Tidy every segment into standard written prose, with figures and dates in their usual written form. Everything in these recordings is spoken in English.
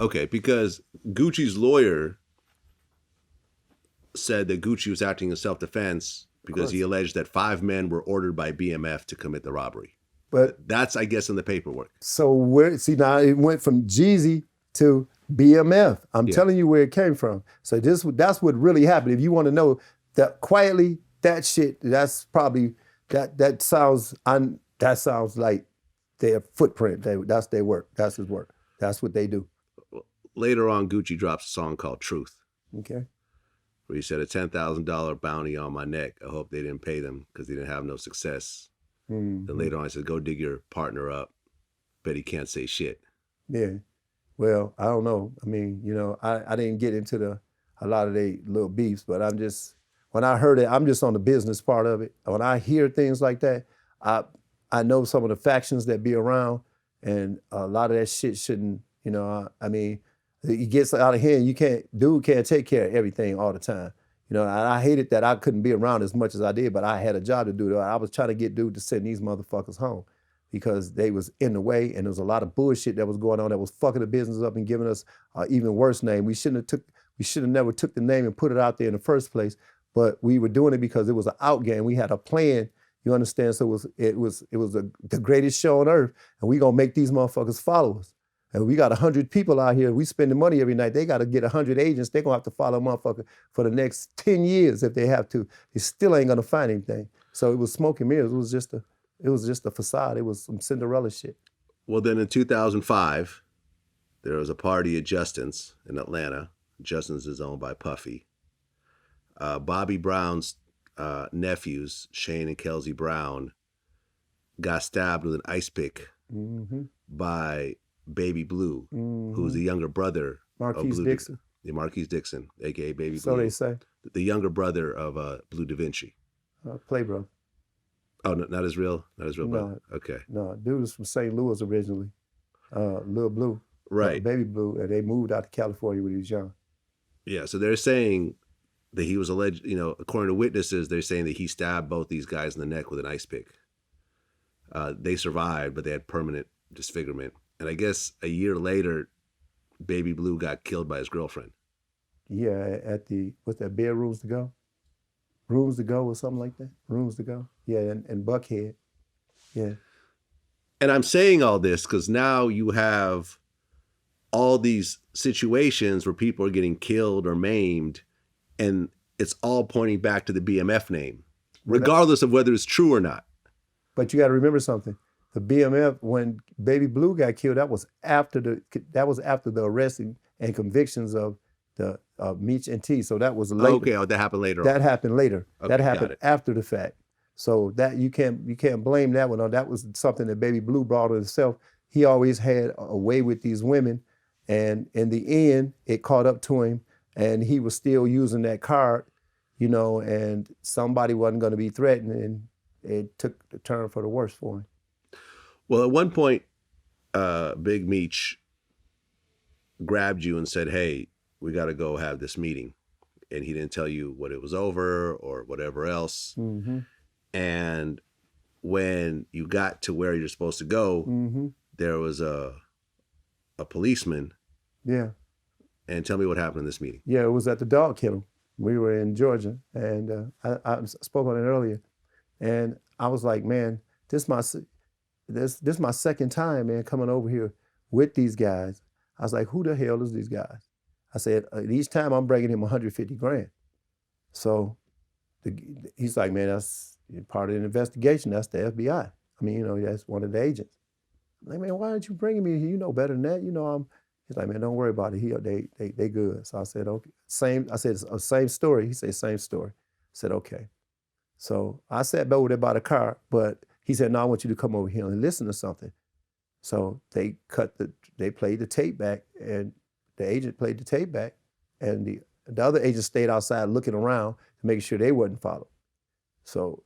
Okay, because Gucci's lawyer said that Gucci was acting in self-defense because he alleged that 5 men were ordered by BMF to commit the robbery. But that's, I guess, in the paperwork. So now it went from Jeezy to BMF. I'm telling you where it came from. So that's what really happened. If you want to know that quietly, that shit, that's probably that sounds like their footprint. That's their work. That's his work. That's what they do. Later on, Gucci drops a song called Truth. Okay. Where he said, a $10,000 bounty on my neck. I hope they didn't pay them because they didn't have no success. Mm-hmm. Then later on, I said, go dig your partner up. Bet he can't say shit. Yeah. Well, I don't know. I mean, I didn't get into a lot of their little beefs, but when I heard it, I'm just on the business part of it. When I hear things like that, I know some of the factions that be around, and a lot of that shit shouldn't, I mean, it gets out of hand. Dude can't take care of everything all the time. I hated that I couldn't be around as much as I did, but I had a job to do. I was trying to get dude to send these motherfuckers home because they was in the way, and there was a lot of bullshit that was going on that was fucking the business up and giving us an even worse name. We should have never took the name and put it out there in the first place, but we were doing it because it was an out game. We had a plan, you understand? So it was the greatest show on earth, and we gonna make these motherfuckers follow us. And we got 100 people out here. We spending money every night. They got to get 100 agents. They're going to have to follow a motherfucker for the next 10 years if they have to. They still ain't going to find anything. So it was smoke and mirrors. It was just a facade. It was some Cinderella shit. Well, then in 2005, there was a party at Justin's in Atlanta. Justin's is owned by Puffy. Bobby Brown's nephews, Shane and Kelsey Brown, got stabbed with an ice pick by Baby Blue, who's the younger brother of Bleu Dixon. Marquise Dixon, a.k.a. Baby Blue. So they say. The younger brother of Bleu DaVinci. Play bro. Oh, no, not his real brother? Okay. No, dude was from St. Louis originally. Lil Blue. Right. Baby Blue, and they moved out to California when he was young. Yeah, so they're saying that he was alleged, according to witnesses, they're saying that he stabbed both these guys in the neck with an ice pick. They survived, but they had permanent disfigurement. And I guess a year later, Baby Blue got killed by his girlfriend. Yeah, at what's that, Bedrooms to Go? Rooms to Go or something like that? Rooms to Go. Yeah, and Buckhead. Yeah. And I'm saying all this because now you have all these situations where people are getting killed or maimed, and it's all pointing back to the BMF name, regardless of whether it's true or not. But you got to remember something. The BMF, when Baby Blue got killed, that was after the arrest and convictions of the Meech and T. So that was later. Okay, that happened later. That happened later. Okay, that happened after the fact. So that you can't blame that one on. That was something that Baby Blue brought on himself. He always had a way with these women, and in the end, it caught up to him, and he was still using that card, and somebody wasn't going to be threatened, and it took the turn for the worse for him. Well, at one point, Big Meech grabbed you and said, hey, we got to go have this meeting. And he didn't tell you what it was over or whatever else. Mm-hmm. And when you got to where you're supposed to go, there was a policeman. Yeah. And tell me what happened in this meeting. Yeah, it was at the dog kennel. We were in Georgia, and I spoke on it earlier. And I was like, man, this is my second time, man, coming over here with these guys. I was like, who the hell is these guys? I said, each time I'm bringing him 150 grand. So he's like, man, that's part of the investigation. That's the FBI. I mean, that's one of the agents. I'm like, man, why aren't you bringing me here? You know better than that. He's like, man, don't worry about it. They good. So I said, okay. Same story. He said, same story. I said, okay. So I sat over there by the car, but he said, no, I want you to come over here and listen to something. So they played the tape back, and the agent played the tape back, and the other agent stayed outside looking around to make sure they wasn't followed. So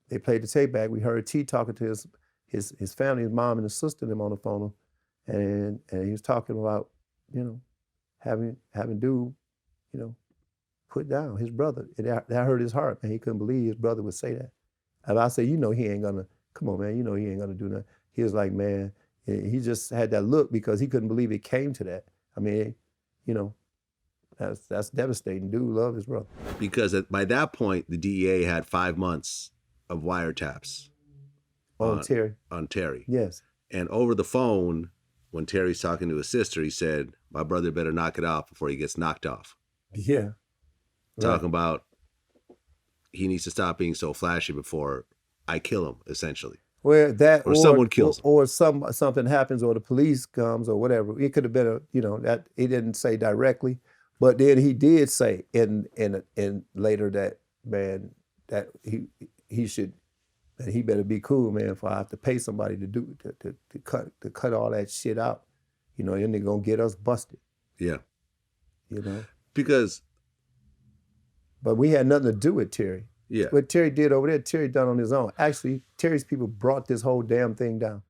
they played the tape back. We heard T talking to his family, his mom and his sister, them on the phone, and he was talking about, having dude, put down his brother. That hurt his heart, man. He couldn't believe his brother would say that. And I said, he ain't gonna, come on, man, he ain't gonna do nothing. He was like, man, he just had that look because he couldn't believe it came to that. I mean, you know, that's devastating. Dude loved his brother. Because by that point, the DEA had 5 months of wiretaps On Terry. on Terry. Yes. And over the phone, when Terry's talking to his sister, he said, my brother better knock it off before he gets knocked off. Yeah. Talking about he needs to stop being so flashy before I kill him, essentially. Well, that or someone kills him. or something happens, or the police comes, or whatever. It could have been that he didn't say directly, but then he did say in later that, man, that he should, that he better be cool, man, if I have to pay somebody to cut all that shit out, then they're gonna get us busted. Yeah. Because. But we had nothing to do with Terry. Yeah. What Terry did over there, Terry done on his own. Actually, Terry's people brought this whole damn thing down.